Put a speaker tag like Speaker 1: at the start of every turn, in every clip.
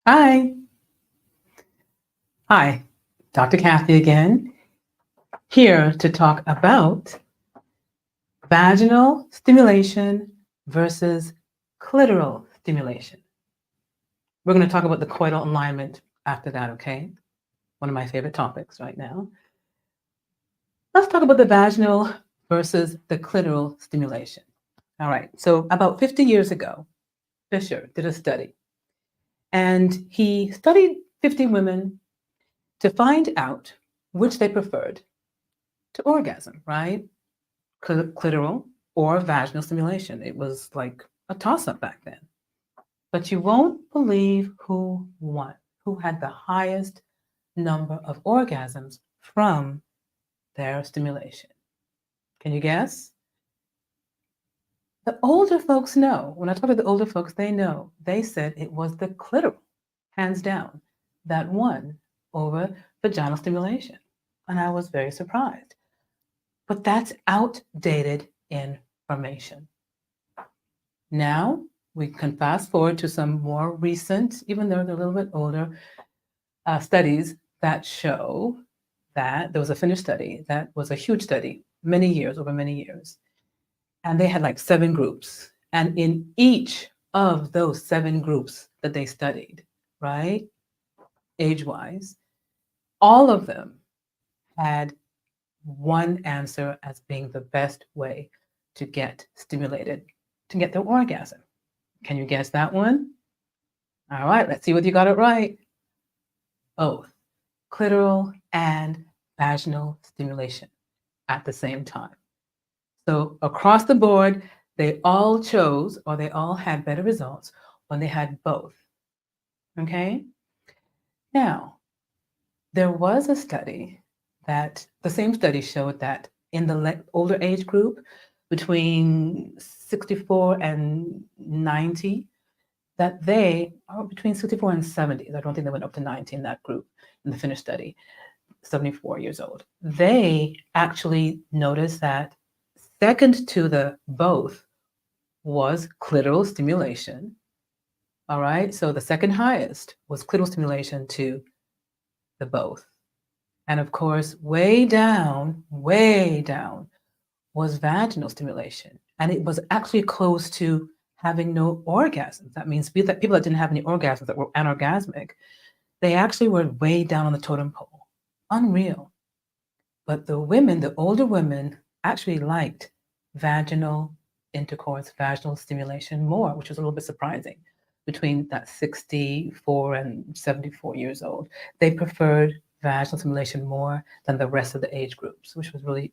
Speaker 1: Hi. Hi, Dr. Kathy again, here to talk about vaginal stimulation versus clitoral stimulation. We're going to talk about the coital alignment after that, okay? One of my favorite topics right now. Let's talk about the vaginal versus the clitoral stimulation. All right, so about 50 years ago, Fisher did a study, and he studied 50 women to find out which they preferred to orgasm, right? Clitoral or vaginal stimulation. It was like a toss up back then. But you won't believe who won, who had the highest number of orgasms from their stimulation. Can you guess? The older folks know. When I talk to the older folks, they know. They said it was the clitoral, hands down, that won over vaginal stimulation. And I was very surprised. But that's outdated information. Now we can fast forward to some more recent, even though they're a little bit older, studies that show that there was a Finnish study that was a huge study, many years, over many years. And they had like 7 groups. And in each of those 7 groups that they studied, right, age-wise, all of them had one answer as being the best way to get stimulated, to get their orgasm. Can you guess that one? All right, let's see whether you got it right. Both clitoral and vaginal stimulation at the same time. So across the board, they all chose or they all had better results when they had both. Okay? Now, there was a study that the same study showed that in the older age group, between 64 and 90, that they are between 64 and 70. I don't think they went up to 90 in that group in the Finnish study, 74 years old. They actually noticed that second to the both was clitoral stimulation. All right, so the second highest was clitoral stimulation to the both. And of course, way down was vaginal stimulation. And it was actually close to having no orgasms. That means people that didn't have any orgasms, that were anorgasmic, they actually were way down on the totem pole. Unreal. But the women, the older women, actually liked vaginal intercourse, vaginal stimulation more, which was a little bit surprising. Between that 64 and 74 years old, they preferred vaginal stimulation more than the rest of the age groups, which was really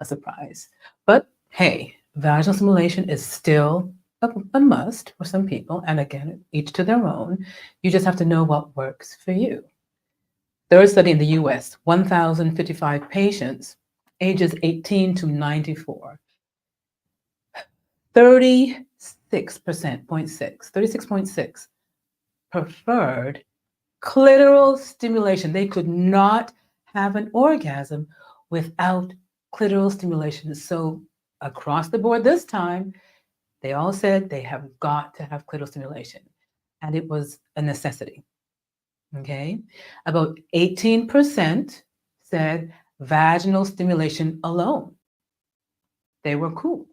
Speaker 1: a surprise. But hey, vaginal stimulation is still a must for some people. And again, each to their own. You just have to know what works for you. Third study in the US, 1,055 patients, ages 18 to 94. 36.6 preferred clitoral stimulation. They could not have an orgasm without clitoral stimulation. So across the board this time, they all said they have got to have clitoral stimulation. And it was a necessity. Okay. About 18% said vaginal stimulation alone. They were cool.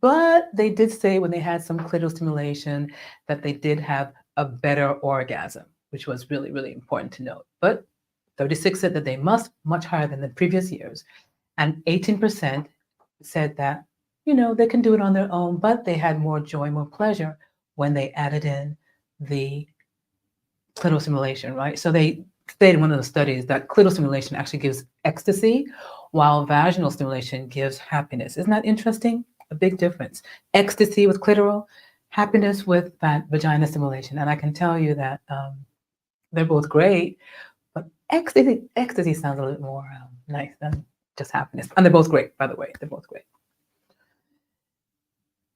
Speaker 1: But they did say when they had some clitoral stimulation that they did have a better orgasm, which was really, really important to note. But 36 said that they must much higher than the previous years. And 18% said that, they can do it on their own, but they had more joy, more pleasure when they added in the clitoral stimulation, right? So they stated in one of the studies that clitoral stimulation actually gives ecstasy, while vaginal stimulation gives happiness. Isn't that interesting? A big difference. Ecstasy with clitoral, happiness with vagina stimulation. And I can tell you that they're both great, but ecstasy sounds a little more nice than just happiness. And they're both great, by the way. They're both great.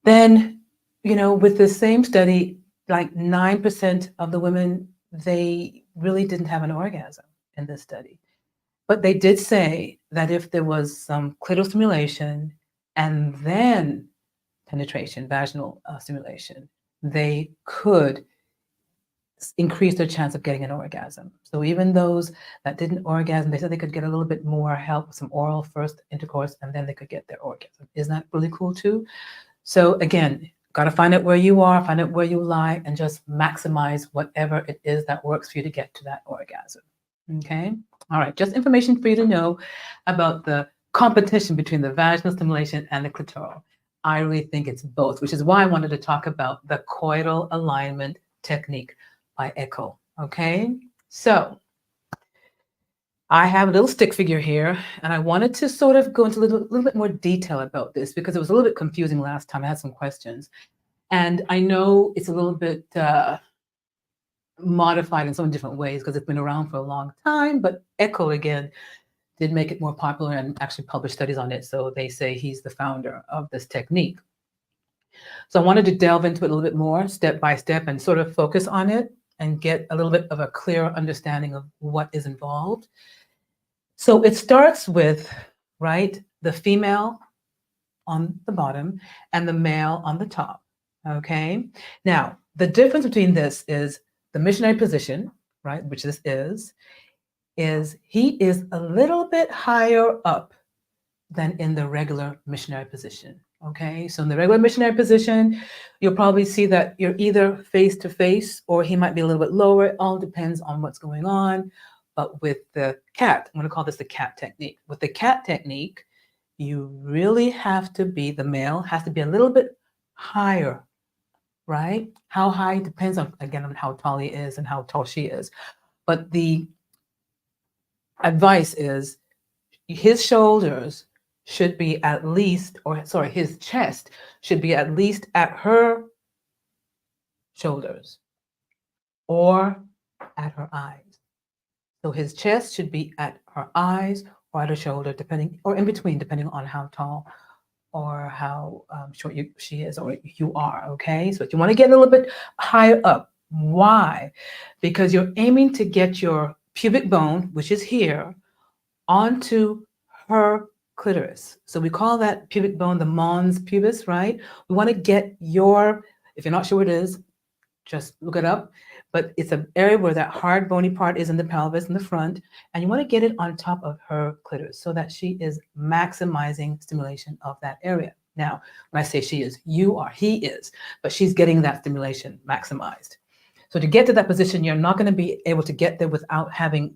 Speaker 1: Then, with the same study, like 9% of the women, they really didn't have an orgasm in this study. But they did say that if there was some clitoral stimulation and then penetration, vaginal stimulation, they could increase their chance of getting an orgasm. So even those that didn't orgasm, they said they could get a little bit more help with some oral first intercourse, and then they could get their orgasm. Isn't that really cool too? So again, got to find out where you are, find out where you lie, and just maximize whatever it is that works for you to get to that orgasm. Okay? All right, just information for you to know about the competition between the vaginal stimulation and the clitoral. I really think it's both, which is why I wanted to talk about the Coital Alignment Technique by Echo. Okay? So I have a little stick figure here, and I wanted to sort of go into a little bit more detail about this because it was a little bit confusing last time. I had some questions. And I know it's a little bit modified in so many different ways because it's been around for a long time, but Echo, again, did make it more popular and actually published studies on it. So they say he's the founder of this technique. So I wanted to delve into it a little bit more, step by step, and sort of focus on it and get a little bit of a clearer understanding of what is involved. So it starts with, right, the female on the bottom and the male on the top, okay? Now, the difference between this is the missionary position, right, which this is he is a little bit higher up than in the regular missionary position, okay? So in the regular missionary position, you'll probably see that you're either face to face or he might be a little bit lower. It all depends on what's going on. But with the cat, I'm going to call this the cat technique. With the cat technique, you really have to be, the male has to be a little bit higher, right? How high depends on, again, on how tall he is and how tall she is. But the advice is his shoulders should be at least, or sorry, his chest should be at least at her shoulders or at her eyes. So his chest should be at her eyes or at her shoulder, depending, or in between, depending on how tall or how short she is or you are, okay? So if you want to get a little bit higher up, why? Because you're aiming to get your pubic bone, which is here, onto her clitoris. So we call that pubic bone the mons pubis, right? We want to get your, if you're not sure what it is, just look it up. But it's an area where that hard bony part is in the pelvis in the front, and you want to get it on top of her clitoris so that she is maximizing stimulation of that area. Now, when I say she is, you are, he is, but she's getting that stimulation maximized. So to get to that position, you're not going to be able to get there without having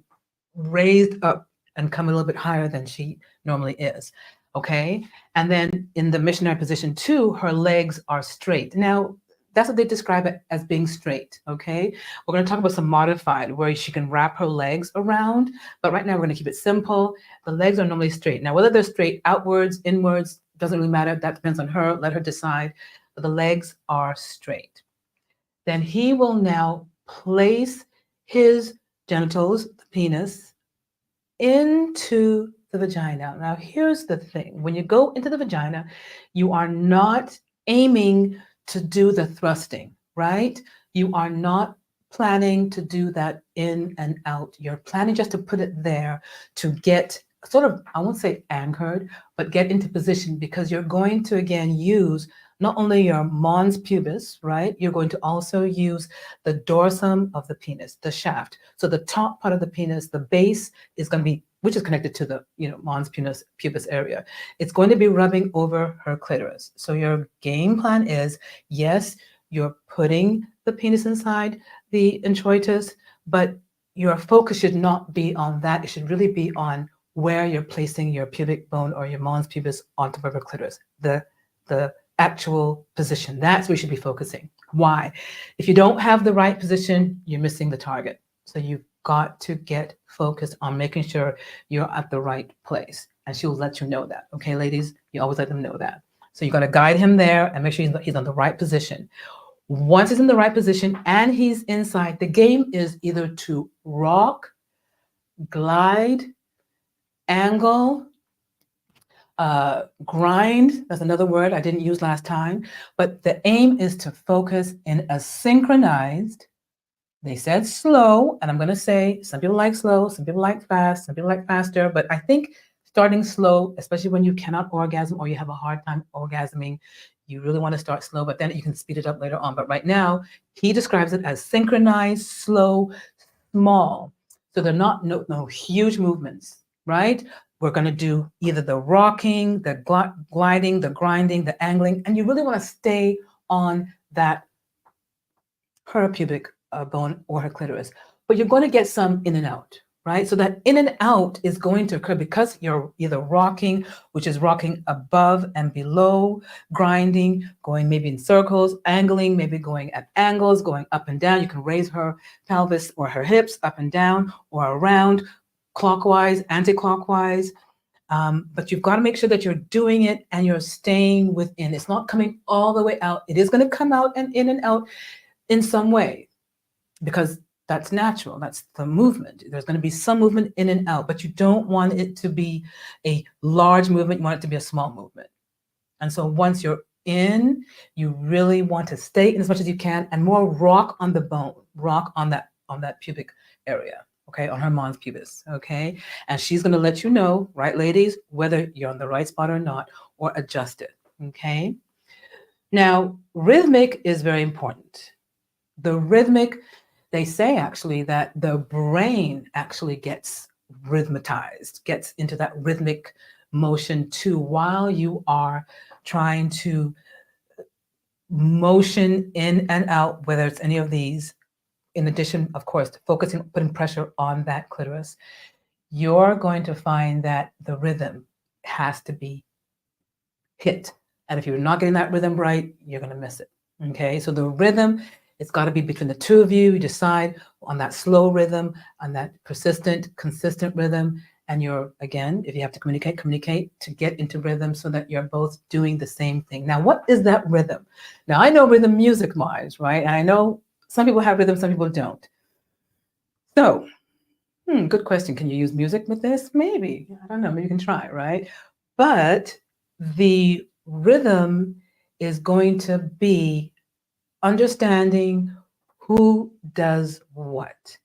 Speaker 1: raised up and come a little bit higher than she normally is, okay? And then in the missionary position too, her legs are straight. Now, that's what they describe it as being straight, okay? We're going to talk about some modified where she can wrap her legs around, but right now we're going to keep it simple. The legs are normally straight. Now, whether they're straight outwards, inwards, doesn't really matter. That depends on her. Let her decide. But the legs are straight. Then he will now place his genitals, the penis, into the vagina. Now, here's the thing. When you go into the vagina, you are not aiming to do the thrusting, right? You are not planning to do that in and out. You're planning just to put it there to get sort of, I won't say anchored, but get into position because you're going to, again, use not only your mons pubis, right? You're going to also use the dorsum of the penis, the shaft. So the top part of the penis, the base is going to be, which is connected to the, mons pubis area. It's going to be rubbing over her clitoris. So your game plan is, yes, you're putting the penis inside the introitus, but your focus should not be on that. It should really be on where you're placing your pubic bone or your mons pubis on top of her clitoris. The actual position. That's where you should be focusing. Why? If you don't have the right position, you're missing the target. So you've got to get focused on making sure you're at the right place. And she'll let you know that. Okay, ladies, you always let them know that. So you got to guide him there and make sure he's on the right position. Once he's in the right position and he's inside, the game is either to rock, glide, angle, grind, that's another word I didn't use last time, but the aim is to focus in a synchronized, they said slow, and I'm going to say some people like slow, some people like fast, some people like faster, but I think starting slow, especially when you cannot orgasm or you have a hard time orgasming. You really want to start slow, but then you can speed it up later on. But right now, he describes it as synchronized, slow, small. So they're not no huge movements, right? We're going to do either the rocking, the gliding, the grinding, the angling, and you really want to stay on that her pubic bone or her clitoris. But you're going to get some in and out, right? So that in and out is going to occur because you're either rocking, which is rocking above and below, grinding, going maybe in circles, angling, maybe going at angles, going up and down. You can raise her pelvis or her hips up and down or around, clockwise, anti-clockwise. But you've got to make sure that you're doing it and you're staying within. It's not coming all the way out. It is going to come out and in and out in some way, because that's natural. That's the movement. There's going to be some movement in and out, but you don't want it to be a large movement. You want it to be a small movement. And so once you're in, you really want to stay in as much as you can and more rock on the bone, rock on that pubic area, okay, on her mons pubis, okay? And she's going to let you know, right, ladies, whether you're on the right spot or not, or adjust it, okay? Now, rhythmic is very important. The rhythmic, they say actually that the brain actually gets rhythmatized, gets into that rhythmic motion too, while you are trying to motion in and out, whether it's any of these, in addition, of course, to focusing, putting pressure on that clitoris, you're going to find that the rhythm has to be hit. And if you're not getting that rhythm right, you're going to miss it. Okay, so the rhythm, it's got to be between the two of you. You decide on that slow rhythm, on that persistent, consistent rhythm. And you're, again, if you have to communicate to get into rhythm so that you're both doing the same thing. Now, what is that rhythm? Now, I know rhythm music-wise, right? And I know some people have rhythm, some people don't. So, good question. Can you use music with this? Maybe. I don't know. Maybe you can try, right? But the rhythm is going to be understanding who does what.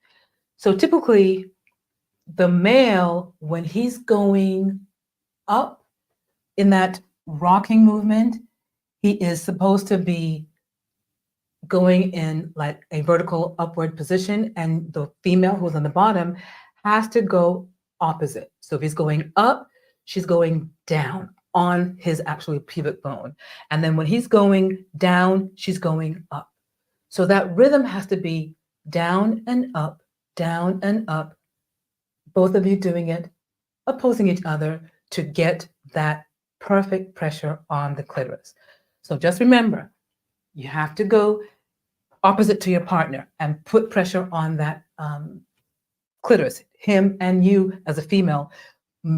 Speaker 1: So typically, the male, when he's going up in that rocking movement, he is supposed to be going in like a vertical upward position, and the female who's on the bottom has to go opposite. So if he's going up, she's going down on his actually pubic bone. And then when he's going down, she's going up. So that rhythm has to be down and up, both of you doing it, opposing each other to get that perfect pressure on the clitoris. So just remember, you have to go opposite to your partner and put pressure on that clitoris, him and you as a female,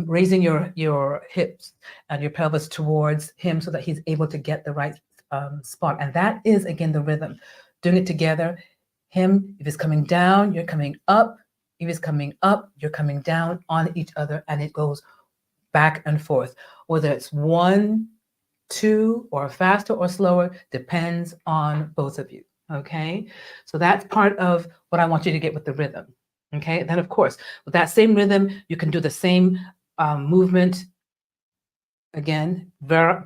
Speaker 1: raising your hips and your pelvis towards him so that he's able to get the right spot. And that is, again, the rhythm. Doing it together. Him, if he's coming down, you're coming up. If he's coming up, you're coming down on each other, and it goes back and forth. Whether it's 1, 2, or faster or slower, depends on both of you, okay? So that's part of what I want you to get with the rhythm, okay? Then, of course, with that same rhythm, you can do the same movement. Again,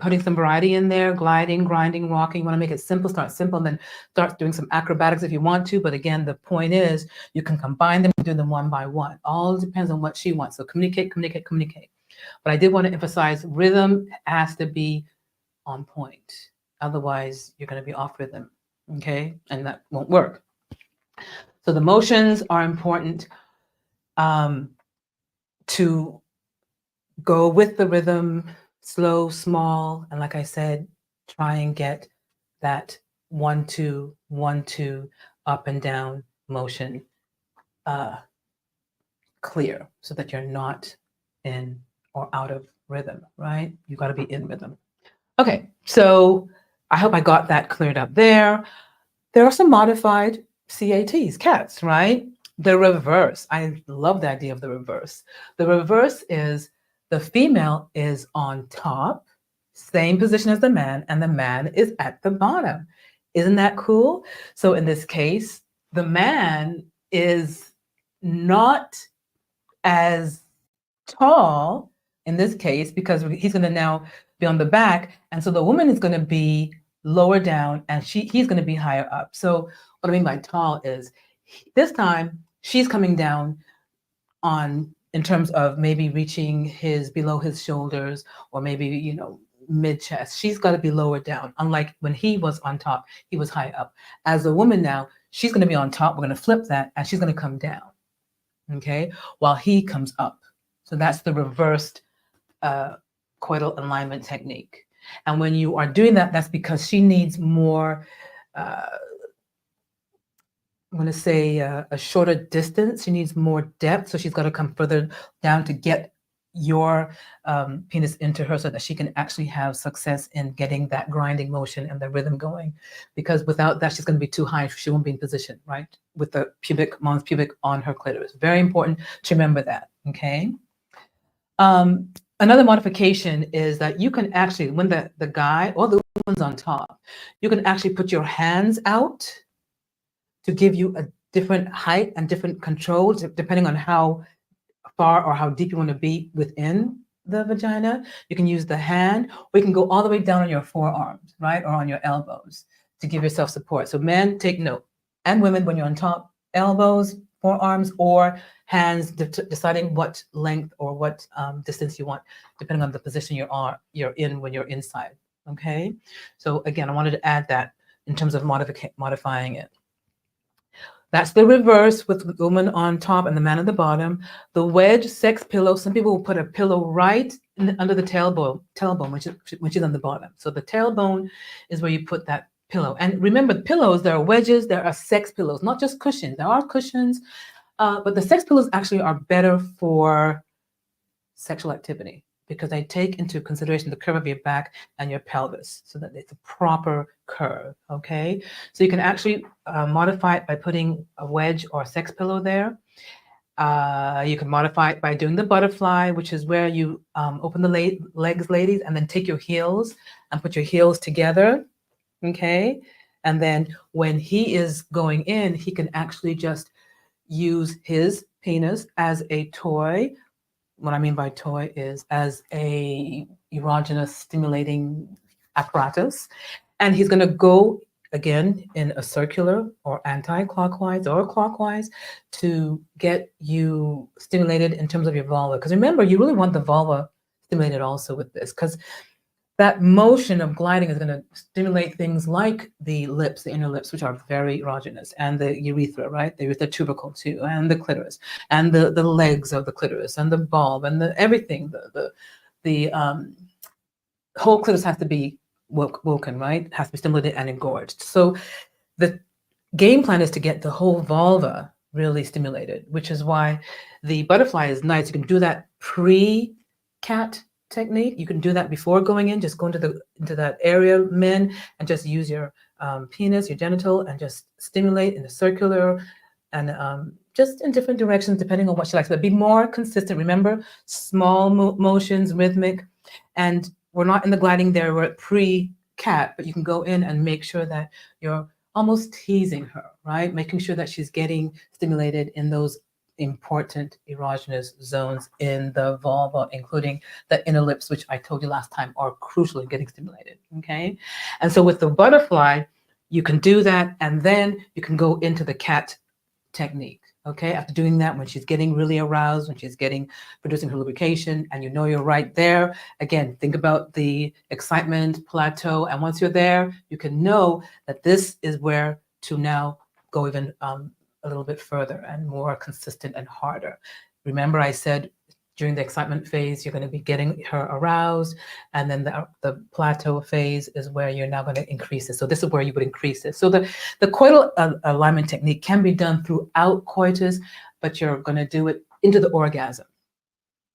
Speaker 1: putting some variety in there, gliding, grinding, rocking. You want to make it simple, start simple, and then start doing some acrobatics if you want to. But again, the point is you can combine them and do them one by one. All depends on what she wants. So communicate. But I did want to emphasize rhythm has to be on point. Otherwise, you're going to be off rhythm, okay? And that won't work. So the motions are important to go with the rhythm, slow, small, and like I said, try and get that 1, 2, 1, 2, up and down motion clear so that you're not in or out of rhythm, right? You got to be in rhythm. Okay, so I hope I got that cleared up there. There are some modified cats, right? The reverse. I love the idea of the reverse. The reverse is the female is on top, same position as the man, and the man is at the bottom. Isn't that cool? So in this case, the man is not as tall, in this case, because he's going to now be on the back. And so the woman is going to be lower down and he's going to be higher up. So what I mean by tall is this time she's coming down in terms of maybe reaching below his shoulders, or maybe, mid chest. She's got to be lower down. Unlike when he was on top, he was high up. As a woman now, she's going to be on top. We're going to flip that and she's going to come down. Okay. While he comes up. So that's the reversed coital alignment technique. And when you are doing that, that's because she needs more, I'm going to say a shorter distance. She needs more depth. So she's got to come further down to get your penis into her so that she can actually have success in getting that grinding motion and the rhythm going. Because without that, she's going to be too high. She won't be in position, right? With the mons pubic on her clitoris. Very important to remember that, okay? Another modification is that you can actually, when the guy or the woman's on top, you can actually put your hands out to give you a different height and different control, depending on how far or how deep you want to be within the vagina. You can use the hand, or you can go all the way down on your forearms, right? Or on your elbows to give yourself support. So men, take note. And women, when you're on top, elbows, forearms, or hands, deciding what length or what distance you want, depending on the position you're in when you're inside, okay? So again, I wanted to add that in terms of modifying it. That's the reverse with the woman on top and the man at the bottom. The wedge sex pillow, some people will put a pillow right under the tailbone, which is on the bottom. So the tailbone is where you put that pillow. And remember, the pillows, there are wedges, there are sex pillows, not just cushions. There are cushions, but the sex pillows actually are better for sexual activity because they take into consideration the curve of your back and your pelvis so that it's a proper curve, okay? So you can actually modify it by putting a wedge or a sex pillow there. You can modify it by doing the butterfly, which is where you open the legs, ladies, and then take your heels and put your heels together, okay? And then when he is going in, he can actually just use his penis as a toy. What I mean by toy is as a erogenous stimulating apparatus. And he's going to go, again, in a circular or anti-clockwise or clockwise to get you stimulated in terms of your vulva. Because remember, you really want the vulva stimulated also with this, because that motion of gliding is going to stimulate things like the lips, the inner lips, which are very erogenous, and the urethra, right? The urethra tubercle too, and the clitoris, and the legs of the clitoris, and the bulb, and everything. The whole clitoris has to be woken, right? It has to be stimulated and engorged. So the game plan is to get the whole vulva really stimulated, which is why the butterfly is nice. You can do that pre-cat technique. You can do that before going in. Just go into that area, men, and just use your penis, your genital, and just stimulate in a circular and just in different directions depending on what she likes. But be more consistent. Remember, small motions, rhythmic, and we're not in the gliding there. We're at pre-cat, but you can go in and make sure that you're almost teasing her, right? Making sure that she's getting stimulated in those important erogenous zones in the vulva, including the inner lips, which I told you last time are crucial in getting stimulated, okay? And so with the butterfly, you can do that, and then you can go into the cat technique, okay? After doing that, when she's getting really aroused, when she's producing her lubrication, and you know you're right there, again, think about the excitement plateau, and once you're there, you can know that this is where to now go even a little bit further and more consistent and harder. Remember, I said during the excitement phase, you're going to be getting her aroused, and then the plateau phase is where you're now going to increase it. So this is where you would increase it. So the coital alignment technique can be done throughout coitus, but you're going to do it into the orgasm,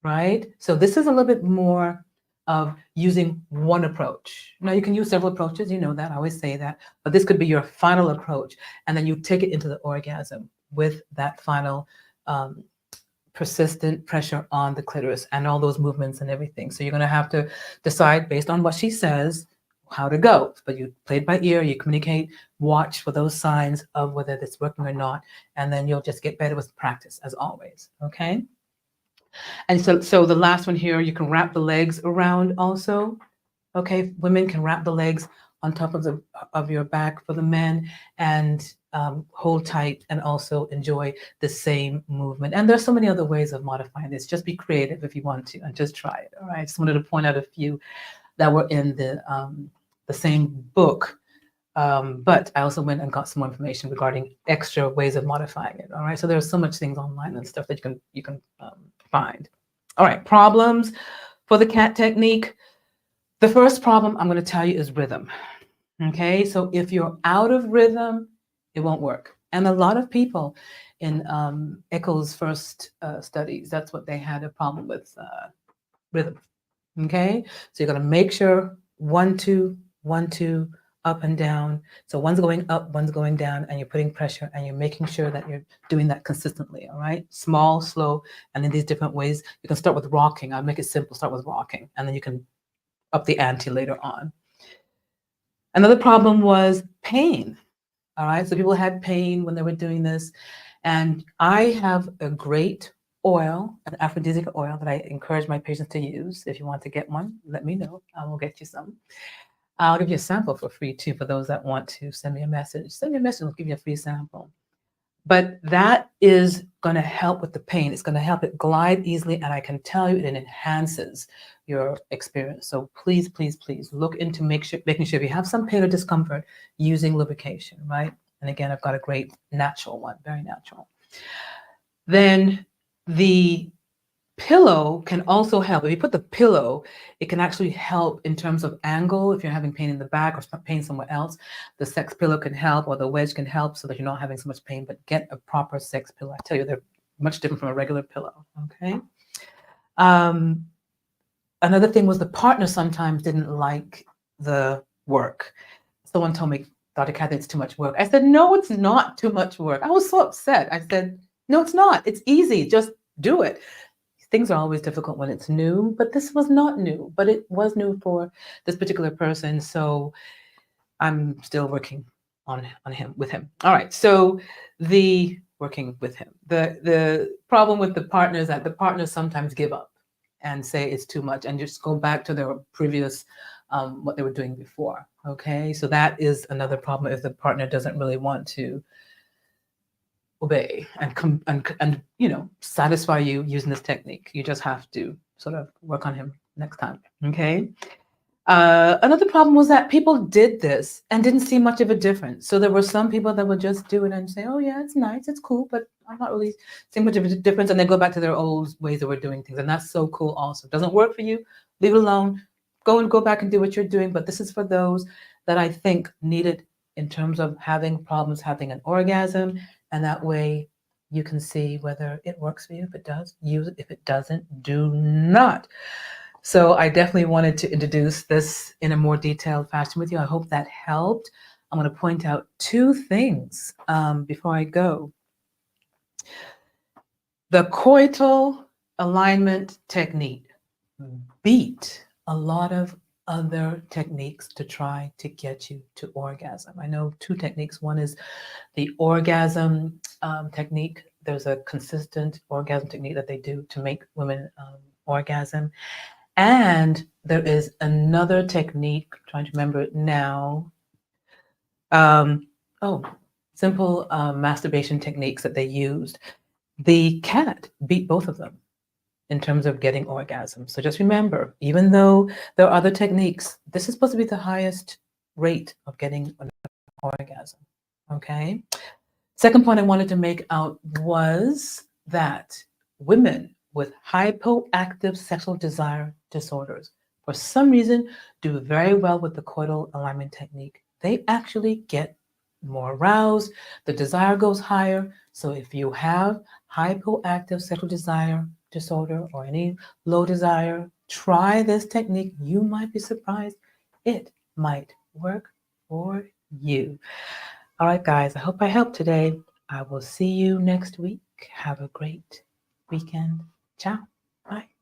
Speaker 1: right? So this is a little bit more of using one approach. Now you can use several approaches, you know that, I always say that, but this could be your final approach, and then you take it into the orgasm with that final persistent pressure on the clitoris and all those movements and everything. So you're going to have to decide based on what she says how to go, but you play it by ear, you communicate, watch for those signs of whether it's working or not, and then you'll just get better with practice as always, okay? And so the last one here, you can wrap the legs around also. Okay, women can wrap the legs on top of your back for the men, and hold tight and also enjoy the same movement. And there's so many other ways of modifying this. Just be creative if you want to, and just try it. All right. I just wanted to point out a few that were in the same book. But I also went and got some more information regarding extra ways of modifying it. All right. So there's so much things online and stuff that you can find. All right. Problems for the cat technique. The first problem I'm going to tell you is rhythm. Okay. So if you're out of rhythm, it won't work. And a lot of people in Echo's first studies, that's what they had a problem with, rhythm. Okay. So you're going to make sure 1, 2, 1, 2, up and down. So one's going up, one's going down, and you're putting pressure, and you're making sure that you're doing that consistently. All right. Small, slow, and in these different ways. You can start with rocking. I'll make it simple. Start with rocking, and then you can up the ante later on. Another problem was pain. All right. So people had pain when they were doing this. And I have a great oil, an aphrodisiac oil that I encourage my patients to use. If you want to get one, let me know. I will get you some. I'll give you a sample for free too, for those that want to send me a message. Send me a message, I'll give you a free sample. But that is going to help with the pain. It's going to help it glide easily, and I can tell you it enhances your experience. So please, please, please look into making sure if you have some pain or discomfort, using lubrication, right? And again, I've got a great natural one, very natural. Then the pillow can also help. If you put the pillow, it can actually help in terms of angle. If you're having pain in the back or pain somewhere else, the sex pillow can help, or the wedge can help so that you're not having so much pain. But get a proper sex pillow. I tell you, they're much different from a regular pillow. Okay. Another thing was the partner sometimes didn't like the work. Someone told me, Dr. Kathy, it's too much work. I said, no, it's not too much work. I was so upset. I said, no, it's not. It's easy. Just do it. Things are always difficult when it's new, but this was not new, but it was new for this particular person. So I'm still working with him. All right. So working with him. The problem with the partner is that the partners sometimes give up and say it's too much and just go back to their previous, what they were doing before. Okay. So that is another problem if the partner doesn't really want to obey and satisfy you using this technique. You just have to sort of work on him next time. Okay. Another problem was that people did this and didn't see much of a difference. So there were some people that would just do it and say, oh yeah, it's nice, it's cool, but I'm not really seeing much of a difference. And they go back to their old ways that we're doing things. And that's so cool also. If it doesn't work for you, leave it alone. Go back and do what you're doing. But this is for those that I think need it in terms of having problems having an orgasm. And that way you can see whether it works for you. If it does, use it. If it doesn't, do not. So I definitely wanted to introduce this in a more detailed fashion with you. I hope that helped. I'm going to point out 2 things before I go. The Coital Alignment Technique beat a lot of other techniques to try to get you to orgasm. I know 2 techniques. One is the orgasm technique. There's a consistent orgasm technique that they do to make women orgasm. And there is another technique, I'm trying to remember it now. Simple masturbation techniques that they used. The cat beat both of them in terms of getting orgasm. So just remember, even though there are other techniques, this is supposed to be the highest rate of getting an orgasm. Okay. Second point I wanted to make out was that women with hypoactive sexual desire disorders, for some reason, do very well with the coital alignment technique. They actually get more aroused, the desire goes higher. So if you have hypoactive sexual desire disorder or any low desire, try this technique. You might be surprised. It might work for you. All right, guys, I hope I helped today. I will see you next week. Have a great weekend. Ciao. Bye.